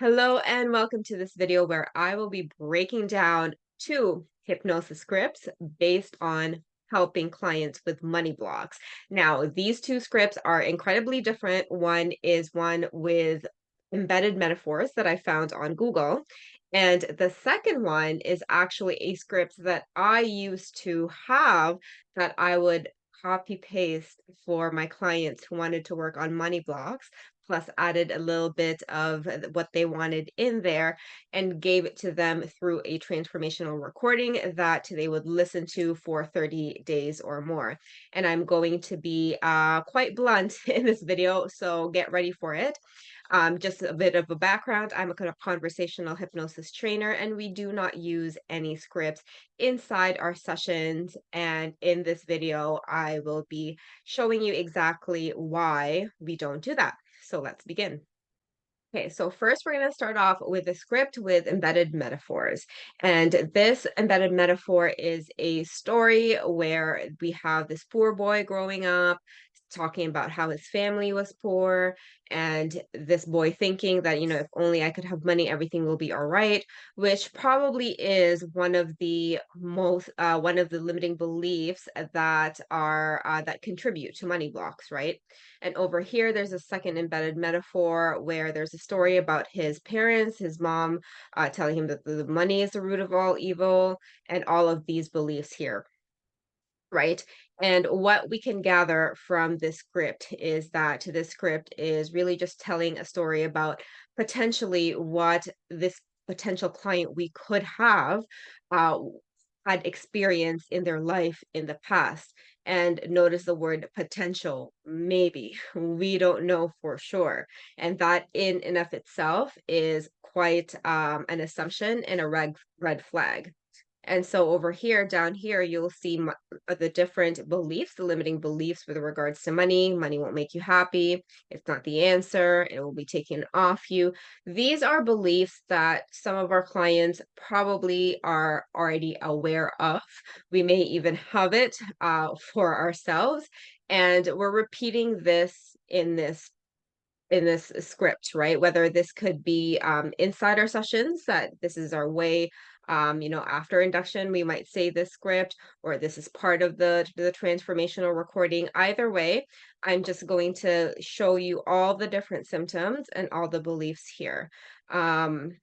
Hello and welcome to this video where I will be breaking down two hypnosis scripts based on helping clients with money blocks. Now, these two scripts are incredibly different. One is one with embedded metaphors that I found on Google, and the second one is actually a script that I used to have that I would copy paste for my clients who wanted to work on money blocks plus added a little bit of what they wanted in there and gave it to them through a transformational recording that they would listen to for 30 days or more. And I'm going to be quite blunt in this video, so get ready for it. Just a bit of a background, I'm a kind of conversational hypnosis trainer, and we do not use any scripts inside our sessions. And in this video, I will be showing you exactly why we don't do that. So let's begin. Okay, so first we're going to start off with a script with embedded metaphors. And this embedded metaphor is a story where we have this poor boy growing up talking about how his family was poor and this boy thinking that, if only I could have money, everything will be all right, which probably is one of the limiting beliefs that contribute to money blocks, right? And over here, there's a second embedded metaphor where there's a story about his parents, his mom telling him that the money is the root of all evil, and all of these beliefs here, right? And what we can gather from this script is that this script is really just telling a story about potentially what this potential client we could have uh, had experience in their life in the past. And notice the word potential, maybe. We don't know for sure. And that in and of itself is quite an assumption and a red flag. And so over here, down here, you'll see the different beliefs, the limiting beliefs with regards to money. Money won't make you happy. It's not the answer. It will be taken off you. These are beliefs that some of our clients probably are already aware of. We may even have it for ourselves. And we're repeating this in this script, right? Whether this could be inside our sessions, that this is our way, after induction, we might say this script, or this is part of the transformational recording. Either way, I'm just going to show you all the different symptoms and all the beliefs here. Um,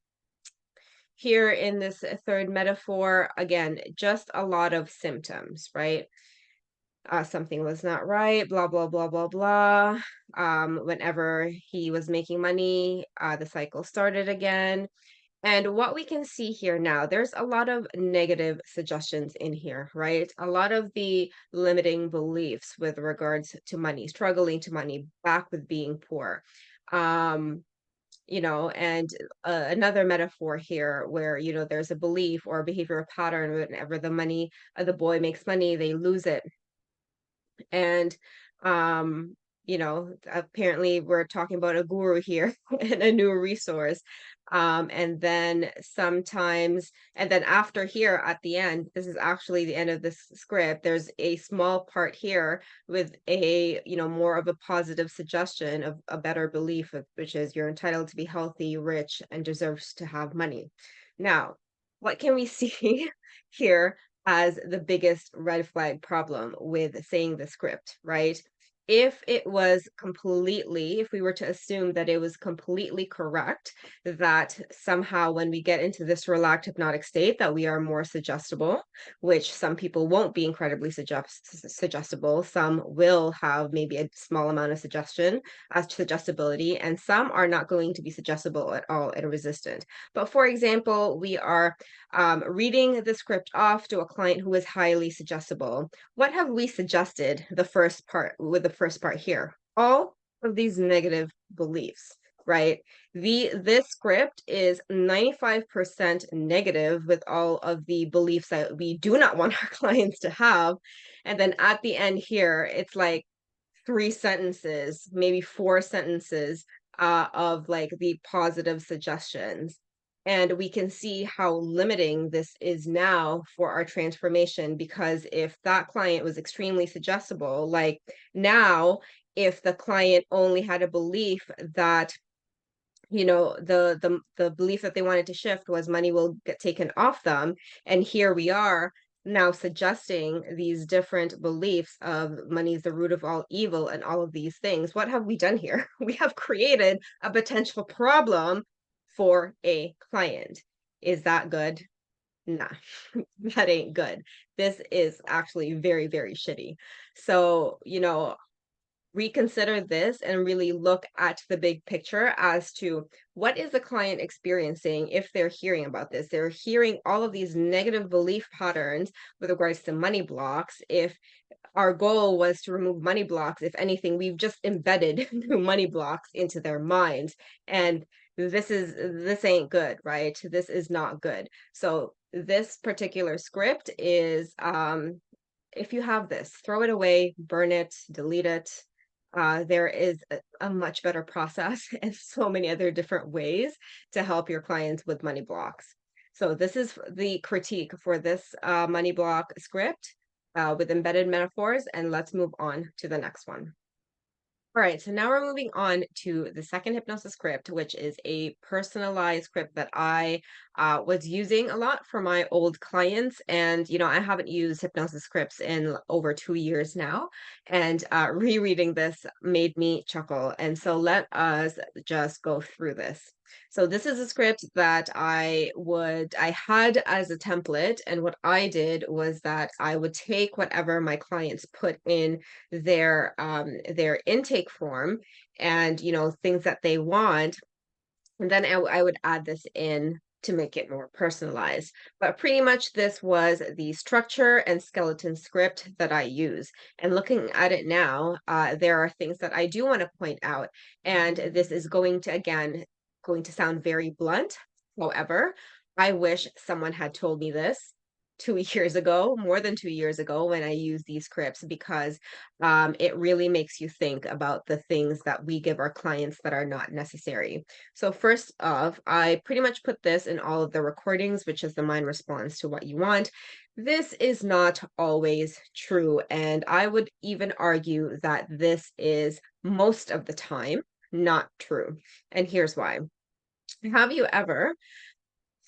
Here in this third metaphor, again, just a lot of symptoms, right? Something was not right, blah, blah, blah, blah, blah. Whenever he was making money, the cycle started again. And what we can see here now, there's a lot of negative suggestions in here, right? A lot of the limiting beliefs with regards to money, struggling to money, back with being poor. Um, and another metaphor here where, there's a belief or a behavioral pattern whenever the boy makes money, they lose it and apparently we're talking about a guru here and a new resource. And then after here at the end, this is actually the end of this script. There's a small part here with more of a positive suggestion of a better belief, which is you're entitled to be healthy, rich, and deserves to have money. Now, what can we see here as the biggest red flag problem with saying the script, right? If we were to assume that it was completely correct, that somehow when we get into this relaxed hypnotic state, that we are more suggestible, which some people won't be incredibly suggestible. Some will have maybe a small amount of suggestibility, and some are not going to be suggestible at all and resistant. But for example, we are reading the script off to a client who is highly suggestible. What have we suggested the first part here? All of these negative beliefs, right? This script is 95% negative with all of the beliefs that we do not want our clients to have. And then at the end here, it's like 3 sentences, maybe 4 sentences of like the positive suggestions. And we can see how limiting this is now for our transformation, because if that client was extremely suggestible, like now, if the client only had a belief that the belief that they wanted to shift was money will get taken off them, and here we are now suggesting these different beliefs of money is the root of all evil and all of these things. What have we done here? We have created a potential problem for a client. Is that good? Nah, that ain't good. This is actually very, very shitty. So, reconsider this and really look at the big picture as to what is the client experiencing if they're hearing about this. They're hearing all of these negative belief patterns with regards to money blocks. If our goal was to remove money blocks, if anything, we've just embedded new money blocks into their minds. And this ain't good, right? This is not good. So this particular script is if you have this, throw it away, burn it, delete it. There is a much better process and so many other different ways to help your clients with money blocks. So this is the critique for this money block script with embedded metaphors, and let's move on to the next one. All right, so now we're moving on to the second hypnosis script, which is a personalized script that I was using a lot for my old clients. And, I haven't used hypnosis scripts in over 2 years now. And rereading this made me chuckle. And so let us just go through this. So this is a script that I had as a template. And what I did was that I would take whatever my clients put in their intake form and things that they want, and then I would add this in to make it more personalized. But pretty much this was the structure and skeleton script that I use. And looking at it now, there are things that I do want to point out, and this is going to sound very blunt. However, I wish someone had told me this 2 years ago, more than 2 years ago, when I use these scripts, because it really makes you think about the things that we give our clients that are not necessary. So first off, I pretty much put this in all of the recordings, which is the mind responds to what you want. This is not always true, and I would even argue that this is most of the time not true. And here's why. Have you ever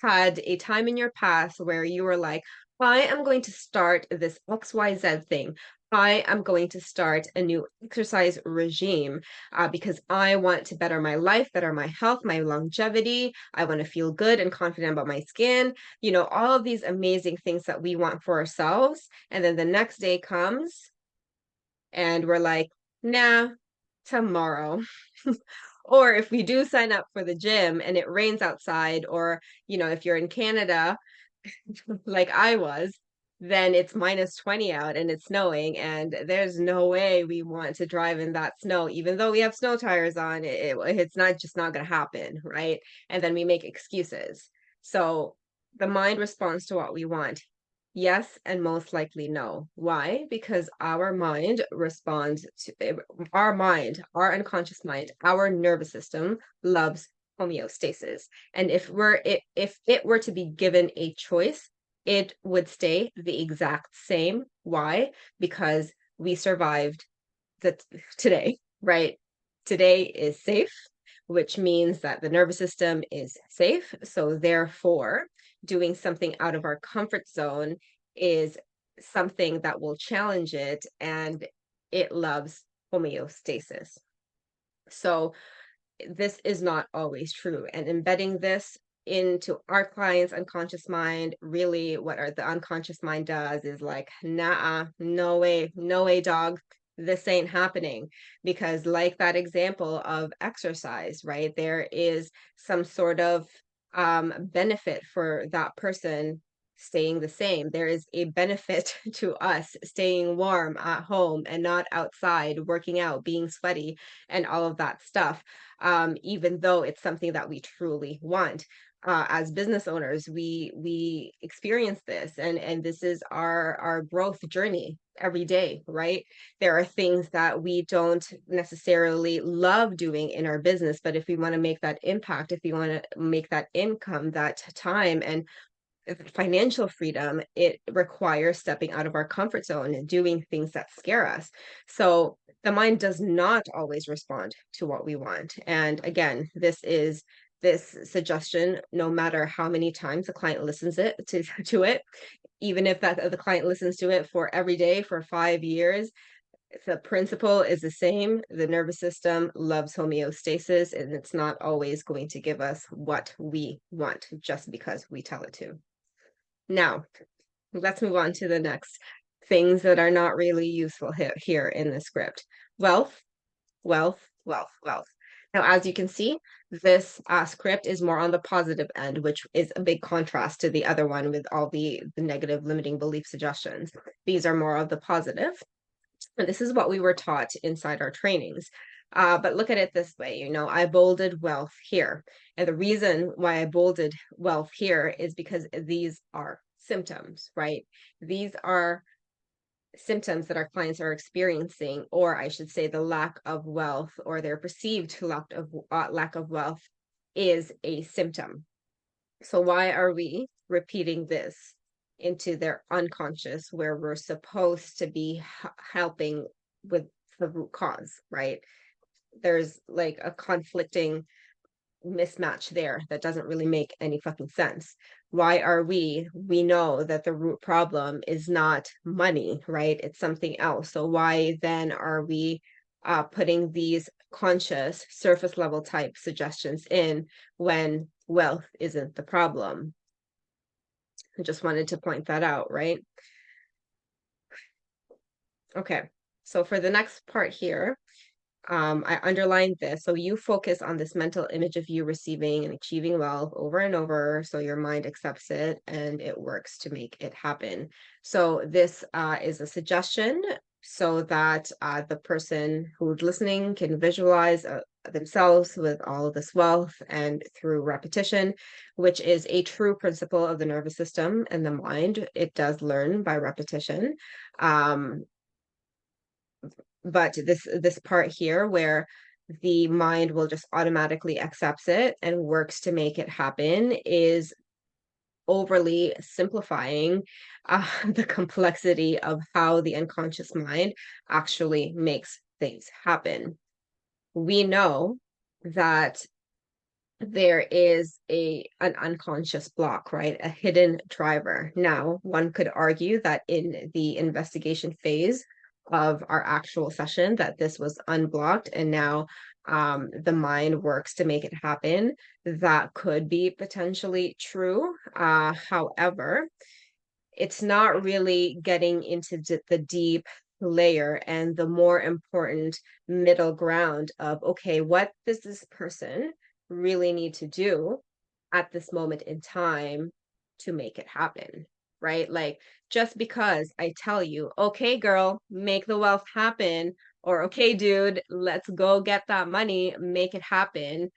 had a time in your past where you were like, I am going to start this XYZ thing. I am going to start a new exercise regime because I want to better my life, better my health, my longevity. I want to feel good and confident about my skin. All of these amazing things that we want for ourselves. And then the next day comes and we're like, nah, tomorrow. Or if we do sign up for the gym and it rains outside, or, if you're in Canada, like I was, then it's -20 out and it's snowing, and there's no way we want to drive in that snow, even though we have snow tires on. It's not going to happen, right? And then we make excuses. So the mind responds to what we want. Yes, and most likely no. Why? Because our mind responds to our mind, our unconscious mind, our nervous system loves homeostasis. And if it were to be given a choice, it would stay the exact same. Why? Because we survived today, right? Today is safe, which means that the nervous system is safe. So therefore, doing something out of our comfort zone is something that will challenge it, and it loves homeostasis. So this is not always true. And embedding this into our client's unconscious mind, really what the unconscious mind does is like, nah, no way, dog. This ain't happening. Because like that example of exercise, right? There is some sort of benefit for that person staying the same. There is a benefit to us staying warm at home and not outside, working out, being sweaty, and all of that stuff, even though it's something that we truly want. As business owners, we experience this, and this is our growth journey every day, right? There are things that we don't necessarily love doing in our business, but if we want to make that impact, if we want to make that income, that time, and financial freedom, it requires stepping out of our comfort zone and doing things that scare us. So the mind does not always respond to what we want. And again, this is this suggestion, no matter how many times the client listens it to it, even if that the client listens to it for every day for 5 years, the principle is the same. The nervous system loves homeostasis, and it's not always going to give us what we want just because we tell it to. Now, let's move on to the next things that are not really useful here in the script. Wealth, wealth, wealth, wealth. Now, as you can see, this script is more on the positive end, which is a big contrast to the other one with all the negative limiting belief suggestions. These are more of the positive. And this is what we were taught inside our trainings. But look at it this way, I bolded wealth here. And the reason why I bolded wealth here is because these are symptoms, right? These are symptoms that our clients are experiencing, or I should say the lack of wealth or their perceived lack of wealth is a symptom. So why are we repeating this into their unconscious where we're supposed to be helping with the root cause, right? There's like a conflicting mismatch there that doesn't really make any fucking sense. Why are we know that the root problem is not money, right? It's something else. So why then are we putting these conscious surface level type suggestions in when wealth isn't the problem? I just wanted to point that out, right? Okay, so for the next part here, I underlined this. So you focus on this mental image of you receiving and achieving wealth over and over. So your mind accepts it and it works to make it happen. So this is a suggestion so that the person who's listening can visualize themselves with all of this wealth and through repetition, which is a true principle of the nervous system and the mind. It does learn by repetition. But this part here where the mind will just automatically accepts it and works to make it happen is overly simplifying the complexity of how the unconscious mind actually makes things happen. We know that there is an unconscious block, right? A hidden driver. Now, one could argue that in the investigation phase of our actual session that this was unblocked and now the mind works to make it happen. That could be potentially true. However, it's not really getting into the deep layer and the more important middle ground of, okay, what does this person really need to do at this moment in time to make it happen, right? Like, just because I tell you, okay, girl, make the wealth happen, or okay, dude, let's go get that money, make it happen.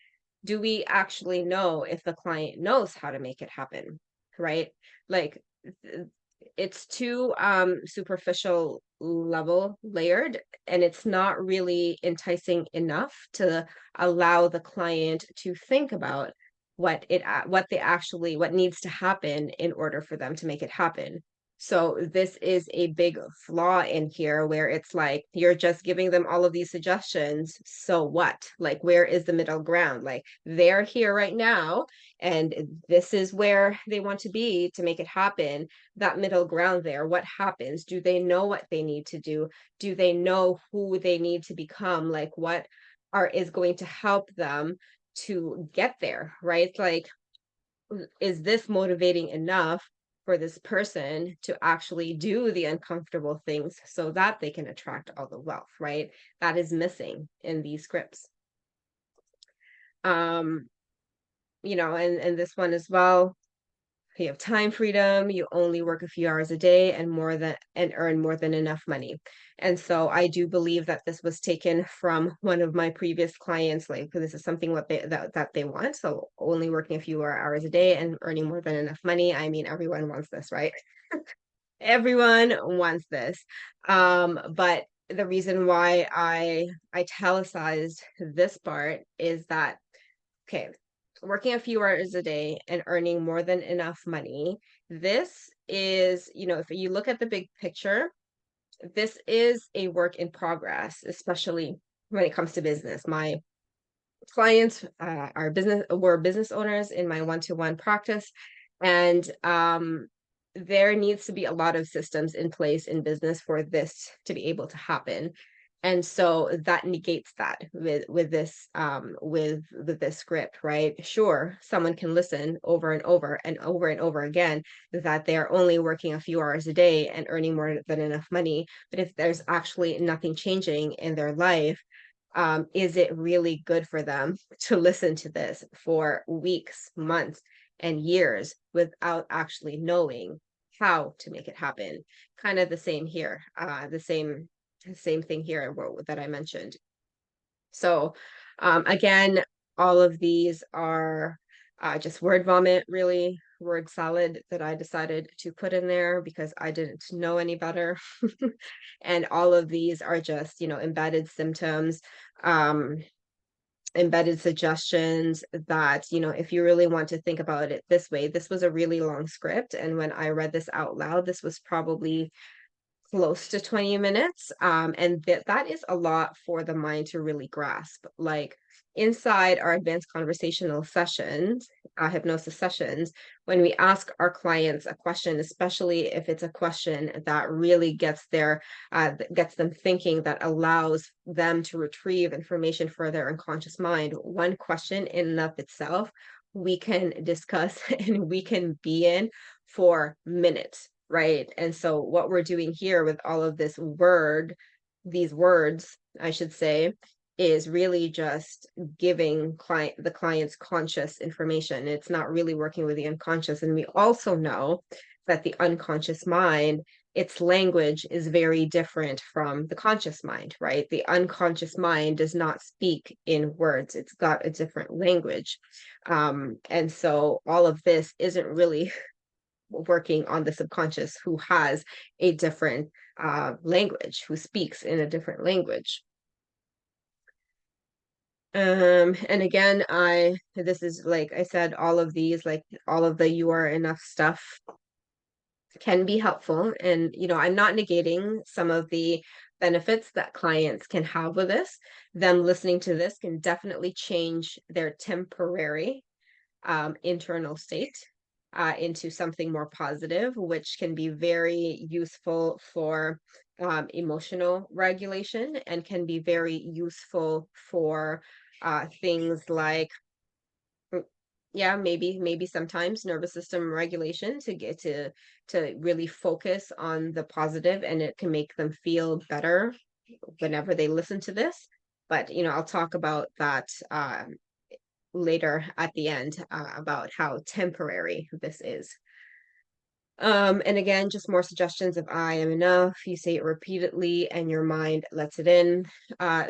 Do we actually know if the client knows how to make it happen, right? Like, it's too superficial level layered, and it's not really enticing enough to allow the client to think about what needs to happen in order for them to make it happen. So this is a big flaw in here where it's like you're just giving them all of these suggestions. So what? Like, where is the middle ground? Like, they're here right now, and this is where they want to be to make it happen. That middle ground there, what happens? Do they know what they need to do? Do they know who they need to become? Like, what is going to help them to get there, right? Like, is this motivating enough for this person to actually do the uncomfortable things so that they can attract all the wealth, right? That is missing in these scripts. And this one as well. You have time freedom, you only work a few hours a day and earn more than enough money. And so I do believe that this was taken from one of my previous clients, like this is something that they want. So only working a few hours a day and earning more than enough money. I mean, everyone wants this, right? Everyone wants this. But the reason why I italicized this part is that, okay, working a few hours a day and earning more than enough money. This is, if you look at the big picture, this is a work in progress, especially when it comes to business. My clients were business owners in my one-to-one practice, and there needs to be a lot of systems in place in business for this to be able to happen. And so that negates that with this script, right? Sure, someone can listen over and over and over and over again that they're only working a few hours a day and earning more than enough money, but if there's actually nothing changing in their life, is it really good for them to listen to this for weeks, months, and years without actually knowing how to make it happen? Kind of the same here, the same thing here that I mentioned. So, again, all of these are just word vomit, really, word salad that I decided to put in there because I didn't know any better. And all of these are just, embedded symptoms, um, embedded suggestions that, if you really want to think about it this way, this was a really long script. And when I read this out loud, this was probably close to 20 minutes. And that is a lot for the mind to really grasp. Like inside our advanced conversational sessions, hypnosis sessions, when we ask our clients a question, especially if it's a question that really gets them thinking, that allows them to retrieve information for their unconscious mind, one question in and of itself, we can discuss and we can be in for minutes. Right. And so what we're doing here with all of these words, I should say, is really just giving the client's conscious information. It's not really working with the unconscious. And we also know that the unconscious mind, its language is very different from the conscious mind, right? The unconscious mind does not speak in words. It's got a different language. And so all of this isn't really working on the subconscious, who has a different language, who speaks in a different language. And again, this is, like I said, all of these, like all of the you are enough stuff can be helpful. And, I'm not negating some of the benefits that clients can have with this. Them listening to this can definitely change their temporary internal state into something more positive, which can be very useful for emotional regulation and can be very useful for things like, mm, yeah, maybe sometimes nervous system regulation to get to really focus on the positive, and it can make them feel better whenever they listen to this. But I'll talk about that later at the end about how temporary this is. And again, just more suggestions of I am enough. You say it repeatedly and your mind lets it in.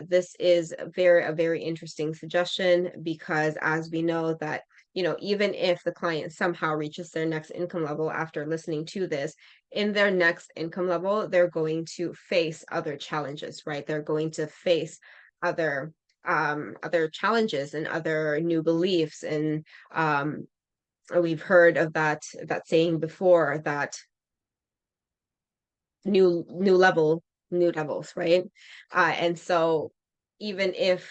This is a very interesting suggestion because as we know that, even if the client somehow reaches their next income level after listening to this, in their next income level, they're going to face other challenges, right? They're going to face other challenges and other new beliefs. And we've heard of that saying before, that new levels, right? And so even if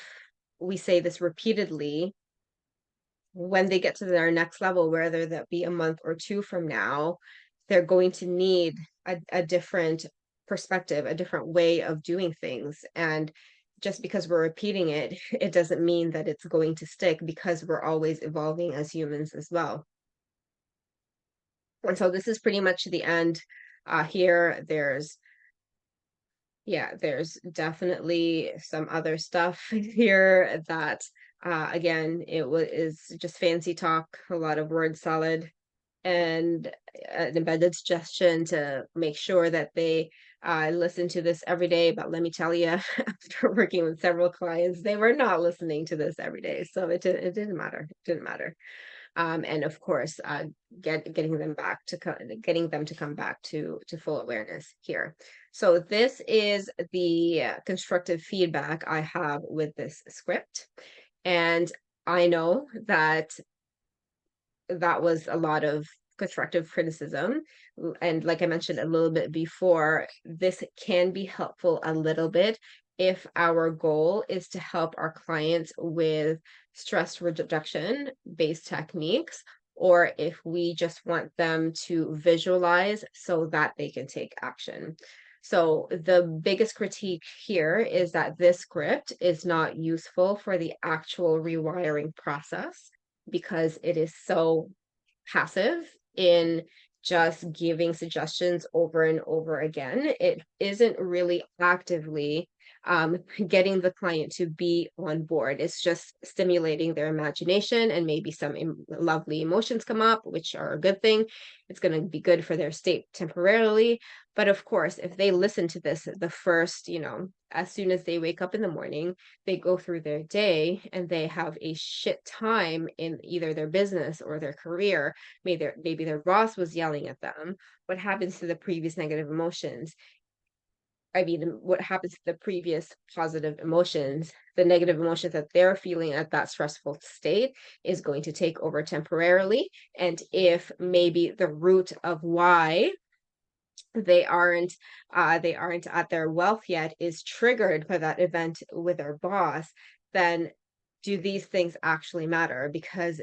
we say this repeatedly, when they get to their next level, whether that be a month or two from now, they're going to need a different perspective, a different way of doing things. And just because we're repeating it, it doesn't mean that it's going to stick, because we're always evolving as humans as well. And so this is pretty much the end here. There's definitely some other stuff here that, again, is just fancy talk, a lot of word salad, and an embedded suggestion to make sure that they listen to this every day. But let me tell you, after working with several clients, they were not listening to this every day. So it didn't matter. It didn't matter. And of course, getting them to come back to full awareness here. So this is the constructive feedback I have with this script. And I know that that was a lot of constructive criticism. And like I mentioned a little bit before, this can be helpful a little bit if our goal is to help our clients with stress reduction based techniques, or if we just want them to visualize so that they can take action. So, the biggest critique here is that this script is not useful for the actual rewiring process because it is so passive in just giving suggestions over and over again. It isn't really actively um, getting the client to be on board. It's just stimulating their imagination, and maybe some lovely emotions come up, which are a good thing. It's going to be good for their state temporarily. But of course, if they listen to this the first, as soon as they wake up in the morning, they go through their day and they have a shit time in either their business or their career. Maybe their boss was yelling at them. What happens to the previous negative emotions? I mean, what happens to the previous positive emotions? The negative emotions that they're feeling at that stressful state is going to take over temporarily. And if maybe the root of why they aren't they aren't at their wealth yet is triggered by that event with their boss, then do these things actually matter? Because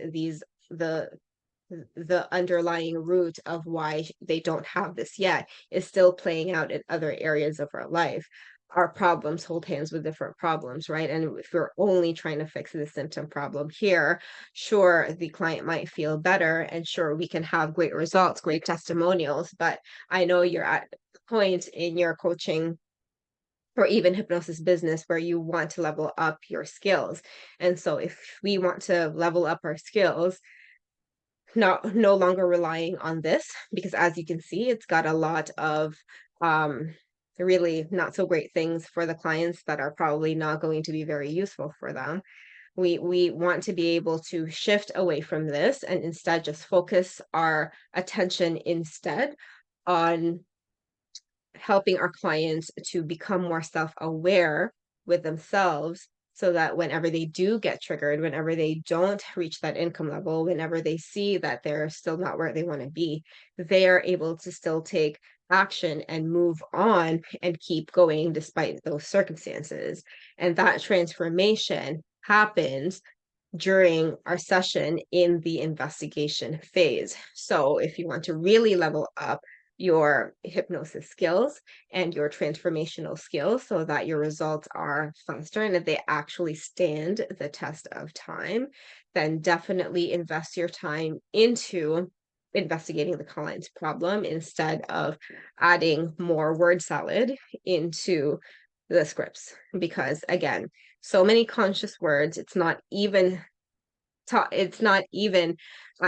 the the underlying root of why they don't have this yet is still playing out in other areas of our life. Our problems hold hands with different problems, right? And if we're only trying to fix the symptom problem here, sure, the client might feel better, and sure, we can have great results, great testimonials. But I know you're at the point in your coaching or even hypnosis business where you want to level up your skills. And so if we want to level up our skills, no longer relying on this, because as you can see, it's got a lot of um really not so great things for the clients that are probably not going to be very useful for them. We want to be able to shift away from this and instead just focus our attention instead on helping our clients to become more self-aware with themselves, so that whenever they do get triggered, whenever they don't reach that income level, whenever they see that they're still not where they want to be, they are able to still take action and move on and keep going despite those circumstances. And that transformation happens during our session in the investigation phase. So, if you want to really level up your hypnosis skills and your transformational skills so that your results are faster and that they actually stand the test of time, then definitely invest your time into investigating the client's problem instead of adding more word salad into the scripts. Because again, so many conscious words, it's not even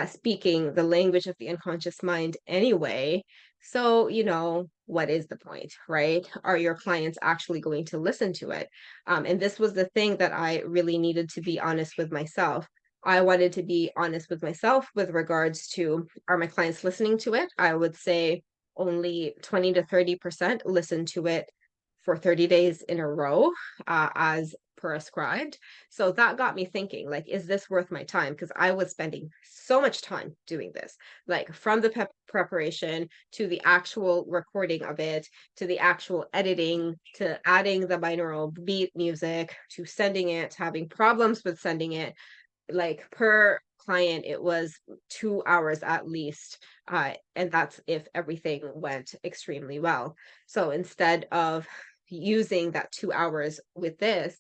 speaking the language of the unconscious mind anyway. So, what is the point, right? Are your clients actually going to listen to it? And this was the thing that I really needed to be honest with myself. I wanted to be honest with myself with regards to, are my clients listening to it? I would say only 20 to 30% listen to it for 30 days in a row, as prescribed. So that got me thinking, like, is this worth my time? Because I was spending so much time doing this, like from the preparation to the actual recording of it, to the actual editing, to adding the binaural beat music, to sending it, having problems with sending it. Like per client, it was 2 hours at least. And that's if everything went extremely well. So instead of using that 2 hours with this,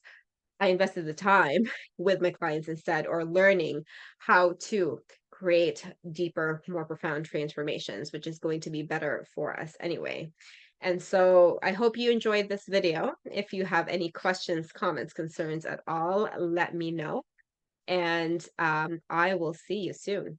I invested the time with my clients instead, or learning how to create deeper, more profound transformations, which is going to be better for us anyway. And so I hope you enjoyed this video. If you have any questions, comments, concerns at all, let me know. And I will see you soon.